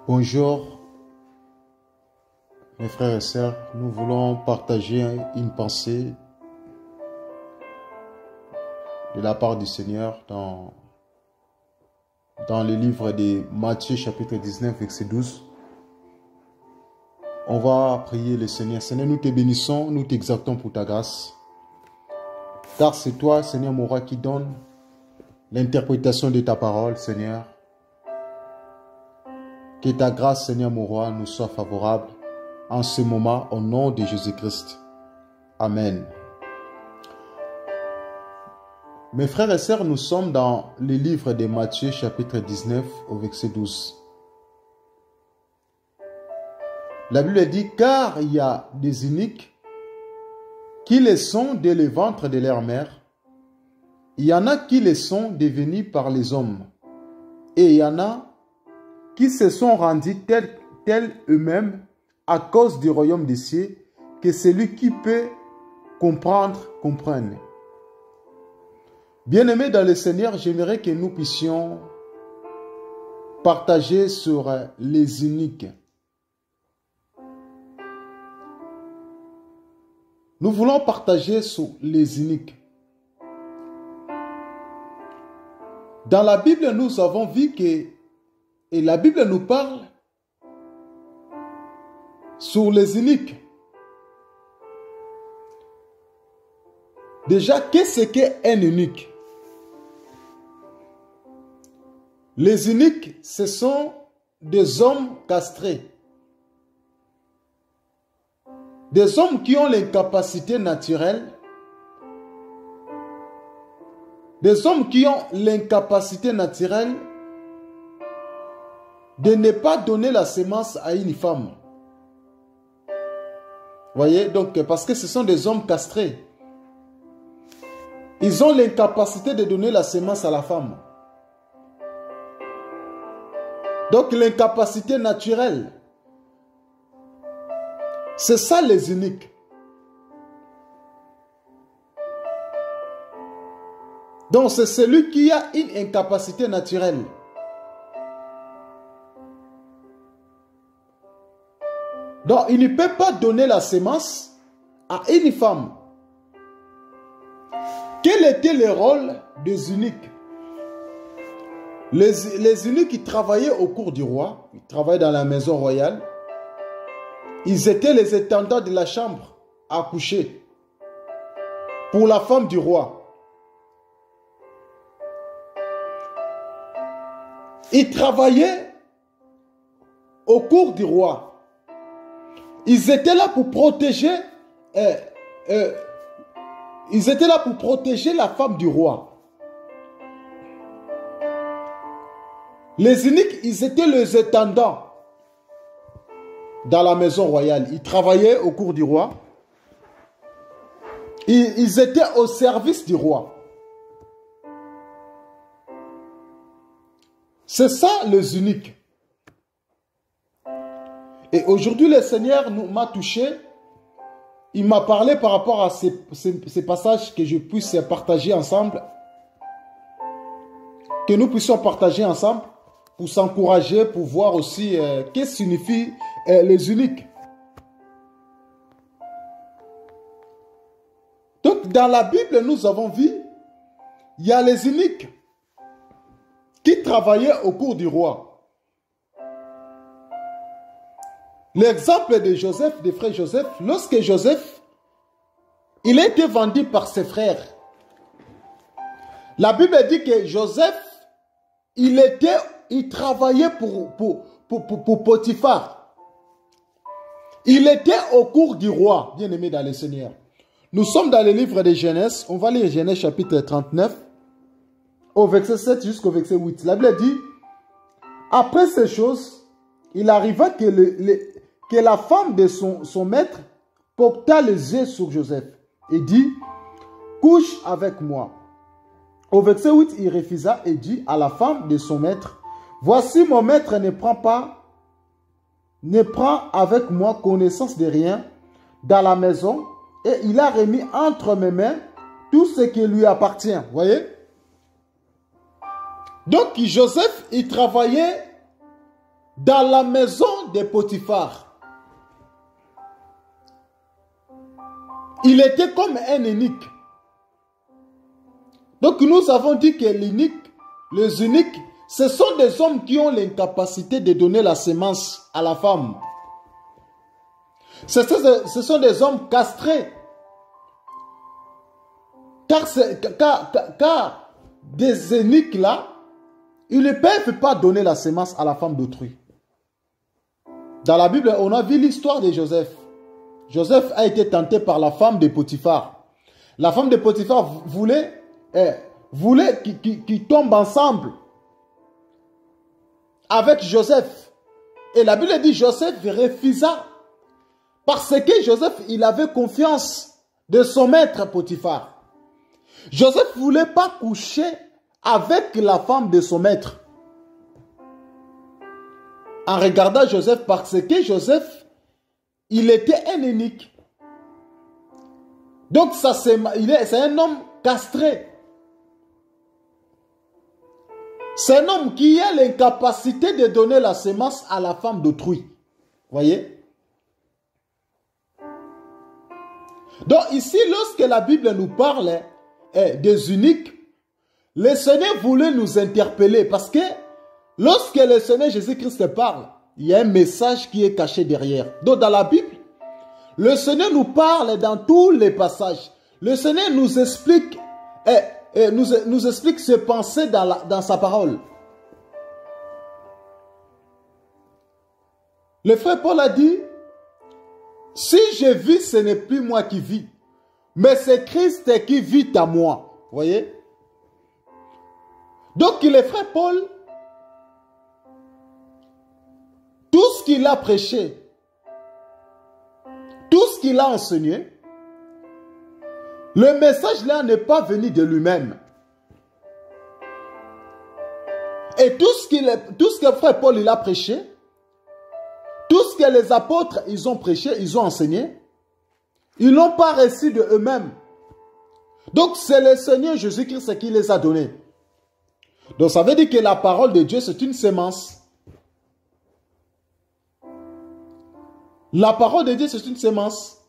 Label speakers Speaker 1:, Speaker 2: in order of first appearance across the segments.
Speaker 1: Bonjour mes frères et sœurs, nous voulons partager une pensée de la part du Seigneur dans le livre de Matthieu chapitre 19 verset 12. On va prier le Seigneur. Seigneur, nous te bénissons, nous t'exaltons pour ta grâce. Car c'est toi, Seigneur mon roi, qui donne l'interprétation de ta parole, Seigneur. Que ta grâce, Seigneur mon roi, nous soit favorable en ce moment, au nom de Jésus-Christ. Amen. Mes frères et sœurs, nous sommes dans le livre de Matthieu, chapitre 19, au verset 12. La Bible dit, car il y a des iniques qui les sont dès le ventre de leur mère. Il y en a qui les sont devenus par les hommes. Et il y en a qui se sont rendus tels eux-mêmes à cause du royaume des cieux, que celui qui peut comprendre, comprenne. Bien-aimés dans le Seigneur, j'aimerais que nous puissions partager sur les iniques. Nous voulons partager sur les iniques. Dans la Bible, nous avons vu que, et la Bible nous parle sur les iniques. Déjà, qu'est-ce qu'est un inique? Les iniques, ce sont des hommes castrés. Des hommes qui ont l'incapacité naturelle. Des hommes qui ont l'incapacité naturelle de ne pas donner la sémence à une femme. Voyez, donc, parce que ce sont des hommes castrés. Ils ont l'incapacité de donner la sémence à la femme. Donc, l'incapacité naturelle. C'est ça les iniques. Donc, c'est celui qui a une incapacité naturelle. Donc, il ne peut pas donner la sémence à une femme. Quel était le rôle des eunuques? Les eunuques qui travaillaient au cour du roi, ils travaillaient dans la maison royale. Ils étaient les intendants de la chambre à coucher pour la femme du roi. Ils travaillaient au cour du roi. Ils étaient là pour protéger, la femme du roi. Les eunuques, ils étaient les intendants dans la maison royale. Ils travaillaient au cour du roi. Ils étaient au service du roi. C'est ça les eunuques. Et aujourd'hui, le Seigneur m'a touché. Il m'a parlé par rapport à ces passages que je puisse partager ensemble. Que nous puissions partager ensemble pour s'encourager, pour voir aussi qu'est-ce que signifient les eunuques. Donc, dans la Bible, nous avons vu, il y a les eunuques qui travaillaient au cour du roi. L'exemple de Joseph, des frères Joseph, lorsque Joseph, il a été vendu par ses frères. La Bible dit que Joseph, il travaillait pour Potiphar. Il était au cour du roi, bien aimé dans le Seigneur. Nous sommes dans le livre de Genèse, on va lire Genèse chapitre 39, au verset 7 jusqu'au verset 8. La Bible dit, après ces choses, il arriva que la femme de son maître porta les yeux sur Joseph et dit, couche avec moi. Au verset 8, il refusa et dit à la femme de son maître, voici mon maître ne prend avec moi connaissance de rien dans la maison et il a remis entre mes mains tout ce qui lui appartient. Voyez? Donc Joseph, il travaillait dans la maison de Potiphar. Il était comme un eunuque. Donc nous avons dit que les eunuques, ce sont des hommes qui ont l'incapacité de donner la sémence à la femme. Ce sont des hommes castrés. Car des eunuques là, ils ne peuvent pas donner la sémence à la femme d'autrui. Dans la Bible, on a vu l'histoire de Joseph. Joseph a été tenté par la femme de Potiphar. La femme de Potiphar voulait qu'ils tombent ensemble avec Joseph. Et la Bible dit Joseph refusa. Parce que Joseph, il avait confiance de son maître Potiphar. Joseph ne voulait pas coucher avec la femme de son maître. En regardant Joseph, parce que Joseph, il était un eunuque. Donc, c'est un homme castré. C'est un homme qui a l'incapacité de donner la sémence à la femme d'autrui. Voyez? Donc ici, lorsque la Bible nous parle des eunuques, le Seigneur voulait nous interpeller parce que lorsque le Seigneur Jésus-Christ parle, il y a un message qui est caché derrière. Donc dans la Bible, le Seigneur nous parle dans tous les passages. Le Seigneur nous explique, nous explique ses pensées dans sa parole. Le frère Paul a dit, si je vis, ce n'est plus moi qui vis, mais c'est Christ qui vit à moi. Voyez? Donc le frère Paul, tout ce qu'il a prêché, tout ce qu'il a enseigné, le message là n'est pas venu de lui-même. Et tout ce que le frère Paul il a prêché, tout ce que les apôtres ils ont prêché, ils ont enseigné, ils n'ont pas reçu de eux-mêmes. Donc c'est le Seigneur Jésus-Christ qui les a donnés. Donc ça veut dire que la parole de Dieu c'est une sémence. La parole de Dieu c'est une sémence.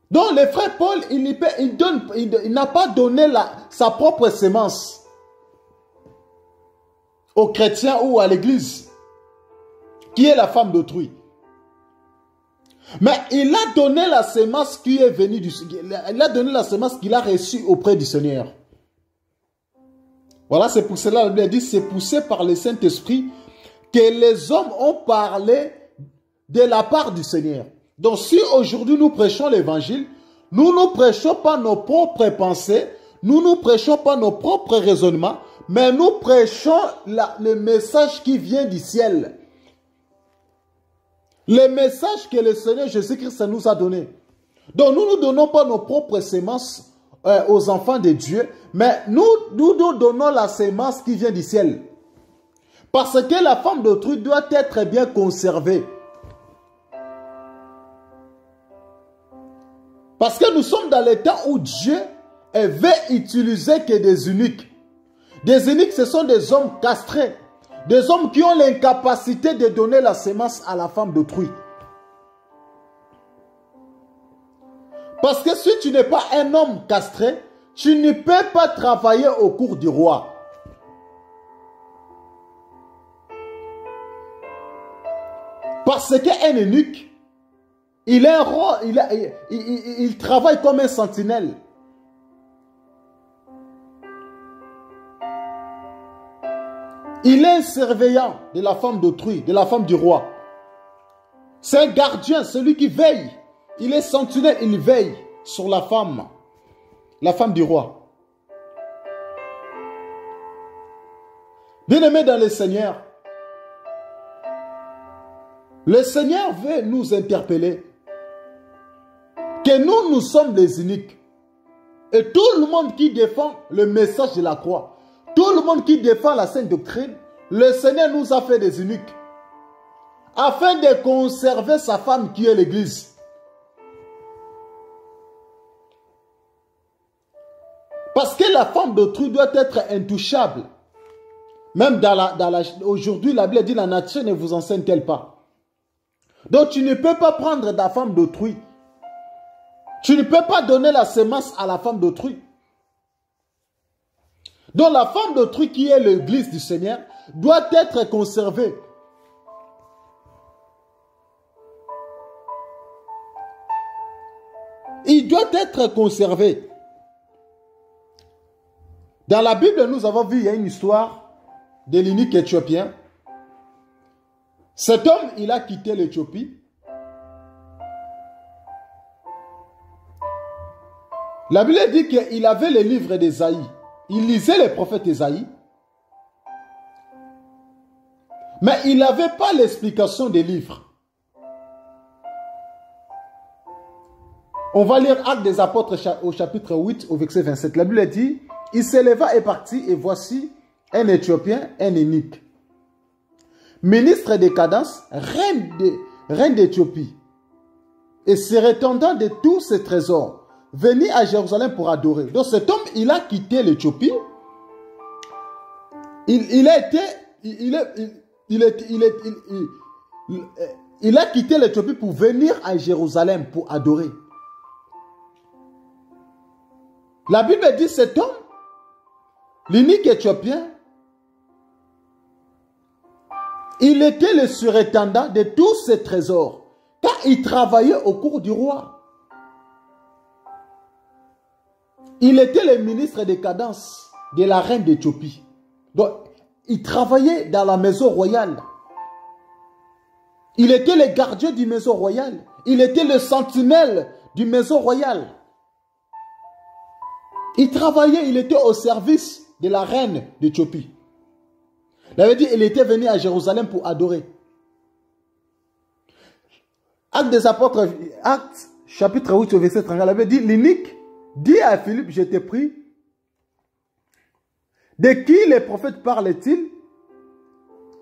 Speaker 1: Donc le frère Paul il n'a pas donné sa propre sémence aux chrétiens ou à l'église, qui est la femme d'autrui. Mais il a donné la sémence qui est venue du Seigneur. Il a donné la sémence qu'il a reçue auprès du Seigneur. Voilà, c'est pour cela que la Bible dit, c'est poussé par le Saint-Esprit que les hommes ont parlé de la part du Seigneur. Donc si aujourd'hui nous prêchons l'évangile, nous ne prêchons pas nos propres pensées, nous ne prêchons pas nos propres raisonnements, mais nous prêchons le message qui vient du ciel. Le message que le Seigneur Jésus-Christ nous a donné. Donc nous ne donnons pas nos propres sémences aux enfants de Dieu, mais nous donnons la sémence qui vient du ciel. Parce que la femme d'autrui doit être bien conservée. Parce que nous sommes dans le temps où Dieu veut utiliser que des eunuques. Des eunuques, ce sont des hommes castrés. Des hommes qui ont l'incapacité de donner la sémence à la femme d'autrui. Parce que si tu n'es pas un homme castré, tu ne peux pas travailler au cours du roi. Parce qu'un eunuque, il travaille comme un sentinelle. Il est un surveillant de la femme d'autrui, de la femme du roi. C'est un gardien, celui qui veille. Il est sentinelle, il veille sur la femme du roi. Bien-aimés dans le Seigneur, le Seigneur veut nous interpeller que nous sommes des uniques. Et tout le monde qui défend le message de la croix, tout le monde qui défend la sainte doctrine, le Seigneur nous a fait des uniques. Afin de conserver sa femme qui est l'Église. Parce que la femme d'autrui doit être intouchable. Même aujourd'hui, la Bible dit la nature ne vous enseigne-t-elle pas? Donc tu ne peux pas prendre la femme d'autrui. Tu ne peux pas donner la sémence à la femme d'autrui. Donc la femme d'autrui qui est l'église du Seigneur doit être conservée. Il doit être conservé. Dans la Bible, nous avons vu, il y a une histoire de l'eunuque éthiopien. Cet homme, il a quitté l'Éthiopie. La Bible dit qu'il avait les livres d'Ésaïe. Il lisait les prophètes d'Ésaïe. Mais il n'avait pas l'explication des livres. On va lire Actes des Apôtres au chapitre 8, au verset 27. La Bible dit, il s'éleva et partit, et voici un Éthiopien, un eunuque, ministre des cadences, reine d'Éthiopie, et se répandant de tous ses trésors, venu à Jérusalem pour adorer. Donc cet homme, il a quitté l'Éthiopie. Il a quitté l'Éthiopie pour venir à Jérusalem pour adorer. La Bible dit cet homme, l'eunuque éthiopien, il était le surintendant de tous ses trésors, car il travaillait au cours du roi. Il était le ministre des cadences de la reine d'Éthiopie. Donc, il travaillait dans la maison royale. Il était le gardien du maison royale. Il était le sentinelle du maison royale. Il travaillait, il était au service de la reine d'Éthiopie. Il avait dit, il était venu à Jérusalem pour adorer. Actes des Apôtres, Actes chapitre 8, verset 30, il avait dit, l'eunuque dit à Philippe, je t'ai pris. De qui les prophètes parlent-ils?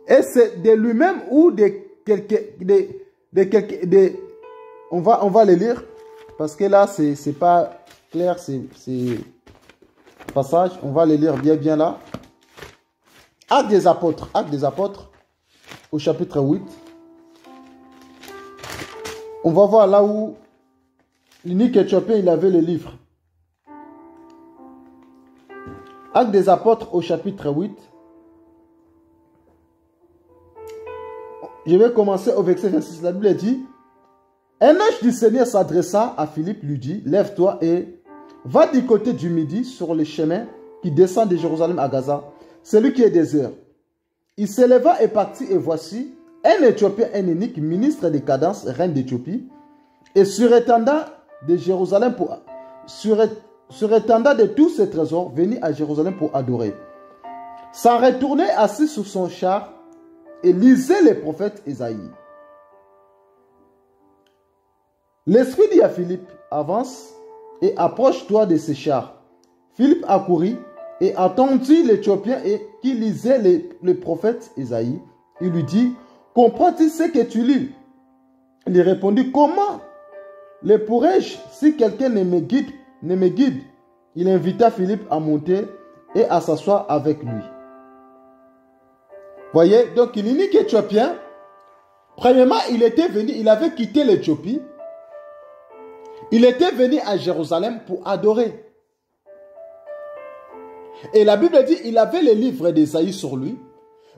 Speaker 1: Et c'est de lui-même ou de quelqu'un, on va les lire, parce que là, c'est pas clair, c'est passage, on va les lire bien là. Actes des Apôtres, au chapitre 8. On va voir là où l'eunuque éthiopien, il avait le livre. Actes des Apôtres, au chapitre 8. Je vais commencer au verset 26. La Bible dit, un ange du Seigneur s'adressa à Philippe, lui dit, lève-toi et va du côté du midi sur le chemin qui descend de Jérusalem à Gaza, celui qui est désert. Il s'éleva et partit, et voici, un Éthiopien, un eunuque, ministre des cadences, reine d'Éthiopie, et surintendant de Jérusalem surintendant de tous ses trésors, venu à Jérusalem pour adorer. S'en retournait assis sur son char et lisait les prophètes Ésaïe. L'Esprit dit à Philippe, avance et approche-toi de ces chars. Philippe accourut et attendit l'Éthiopien qui lisait les prophètes Ésaïe. Il lui dit, comprends-tu ce que tu lis? Il répondit, comment le pourrais-je si quelqu'un ne me guide? Il invita Philippe à monter et à s'asseoir avec lui. Voyez, donc l'eunuque éthiopien, premièrement, il avait quitté l'Éthiopie. Il était venu à Jérusalem pour adorer. Et la Bible dit qu'il avait les livres d'Ésaïe sur lui,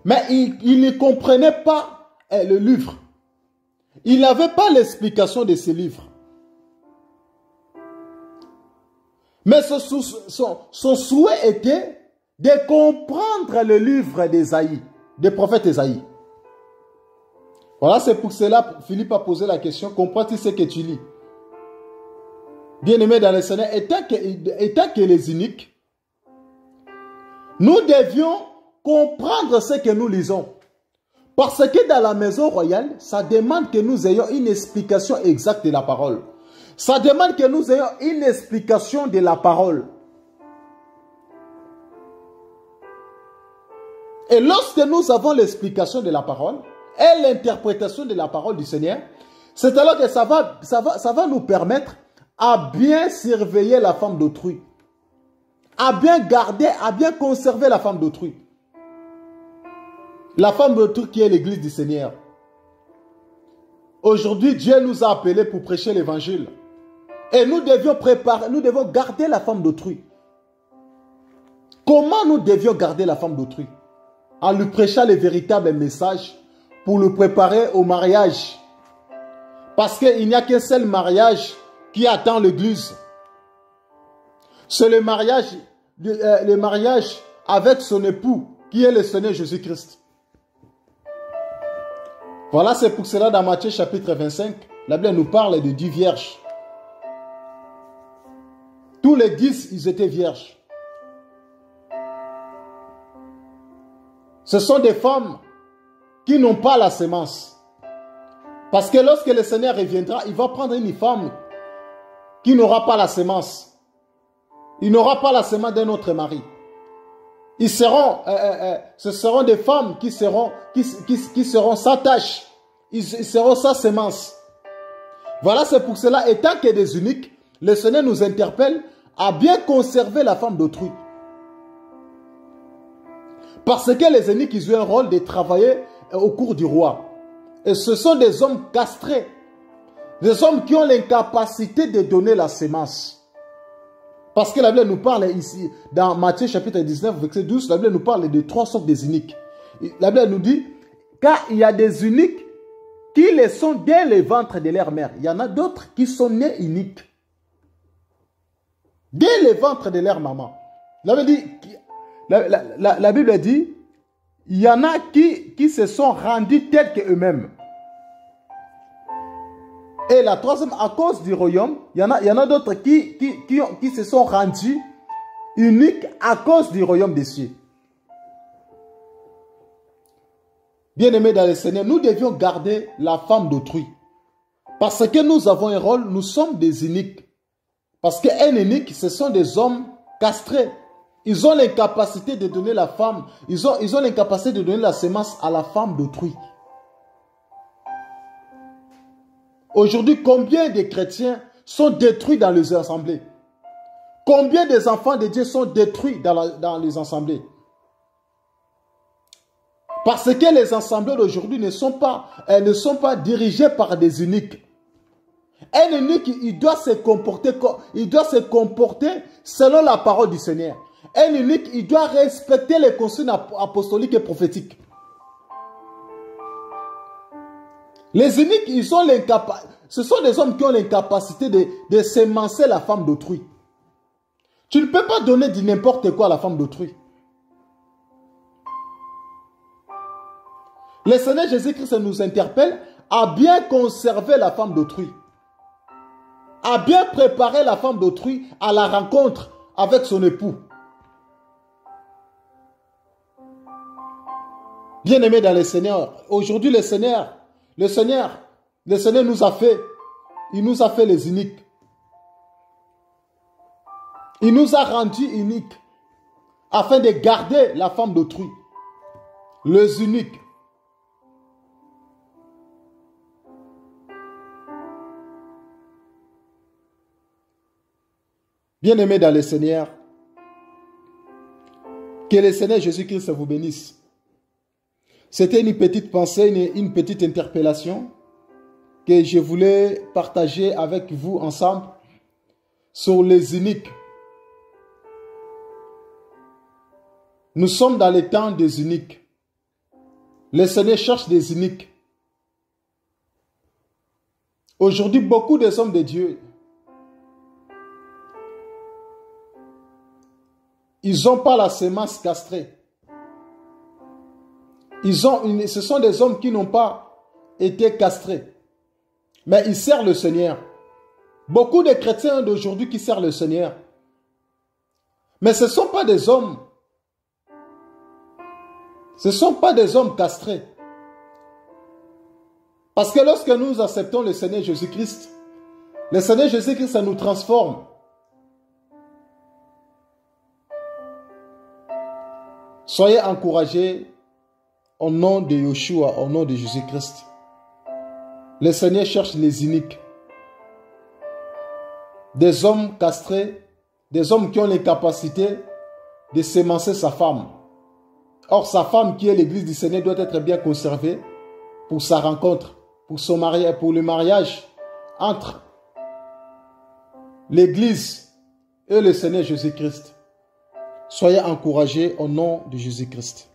Speaker 1: mais il ne comprenait pas le livre. Il n'avait pas l'explication de ces livres. Mais son souhait était de comprendre le livre d'Ésaïe, des prophètes Ésaïe. Voilà, c'est pour cela que Philippe a posé la question, comprends-tu ce que tu lis? Bien-aimés dans le Seigneur, étant que les eunuques, nous devions comprendre ce que nous lisons. Parce que dans la maison royale, ça demande que nous ayons une explication exacte de la parole. Ça demande que nous ayons une explication de la parole. Et lorsque nous avons l'explication de la parole et l'interprétation de la parole du Seigneur, c'est alors que ça va nous permettre à bien surveiller la femme d'autrui, à bien garder, à bien conserver la femme d'autrui. La femme d'autrui qui est l'église du Seigneur. Aujourd'hui, Dieu nous a appelés pour prêcher l'évangile. Et nous devions préparer, nous devons garder la femme d'autrui. Comment nous devions garder la femme d'autrui? En lui prêchant les véritables messages pour le préparer au mariage. Parce qu'il n'y a qu'un seul mariage qui attend l'église. C'est le mariage avec son époux, qui est le Seigneur Jésus-Christ. Voilà, c'est pour cela dans Matthieu chapitre 25, la Bible nous parle de 10 vierges. Tous les 10, ils étaient vierges. Ce sont des femmes qui n'ont pas la sémence. Parce que lorsque le Seigneur reviendra, il va prendre une femme qui n'aura pas la sémence. Il n'aura pas la sémence d'un autre mari. Ce seront des femmes qui seront sans tache. Ils seront sans sémence. Voilà, c'est pour cela, étant que des uniques, le Seigneur nous interpelle à bien conserver la femme d'autrui. Parce que les uniques, ils ont un rôle de travailler au cours du roi. Et ce sont des hommes castrés. Des hommes qui ont l'incapacité de donner la sémence. Parce que la Bible nous parle ici, dans Matthieu chapitre 19, verset 12, la Bible nous parle de 3 sortes des uniques. La Bible nous dit, car il y a des uniques qui les sont dès le ventre de leur mère. Il y en a d'autres qui sont nés uniques. Dès le ventre de leur maman. La Bible dit, il y en a qui se sont rendus tels qu'eux-mêmes. Et la troisième, à cause du royaume, il y en a d'autres qui se sont rendus uniques à cause du royaume des cieux. Bien-aimés dans le Seigneur, nous devions garder la femme d'autrui. Parce que nous avons un rôle, nous sommes des uniques. Parce qu'un unique, ce sont des hommes castrés. Ils ont l'incapacité de donner la femme, ils ont l'incapacité de donner la sémence à la femme d'autrui. Aujourd'hui, combien de chrétiens sont détruits dans les assemblées? Combien des enfants de Dieu sont détruits dans les assemblées? Parce que les assemblées d'aujourd'hui ne sont pas dirigées par des uniques. Un unique, il doit se comporter selon la parole du Seigneur. Un unique, il doit respecter les consignes apostoliques et prophétiques. Les uniques, ce sont des hommes qui ont l'incapacité de sémencer la femme d'autrui. Tu ne peux pas donner du n'importe quoi à la femme d'autrui. Le Seigneur Jésus-Christ nous interpelle à bien conserver la femme d'autrui. À bien préparer la femme d'autrui à la rencontre avec son époux. Bien-aimés dans le Seigneur, aujourd'hui le Seigneur nous a fait, il nous a fait les uniques. Il nous a rendus uniques afin de garder la femme d'autrui. Les uniques. Bien-aimés dans le Seigneur, que le Seigneur Jésus-Christ vous bénisse. C'était une petite pensée, une petite interpellation que je voulais partager avec vous ensemble sur les uniques. Nous sommes dans les temps des uniques. Le Seigneur cherche des uniques. Aujourd'hui, beaucoup des hommes de Dieu, ils n'ont pas la sémence castrée. Ce sont des hommes qui n'ont pas été castrés. Mais ils servent le Seigneur. Beaucoup de chrétiens d'aujourd'hui qui servent le Seigneur. Mais ce ne sont pas des hommes. Ce ne sont pas des hommes castrés. Parce que lorsque nous acceptons le Seigneur Jésus-Christ, le Seigneur Jésus-Christ, ça nous transforme. Soyez encouragés au nom de Yeshua, au nom de Jésus-Christ. Le Seigneur cherche les uniques. Des hommes castrés, des hommes qui ont les capacités de sémencer sa femme Or, sa femme qui est l'église du Seigneur doit être bien conservée pour sa rencontre, pour son mariage, pour le mariage entre l'église et le Seigneur Jésus-Christ. Soyez encouragés au nom de Jésus-Christ.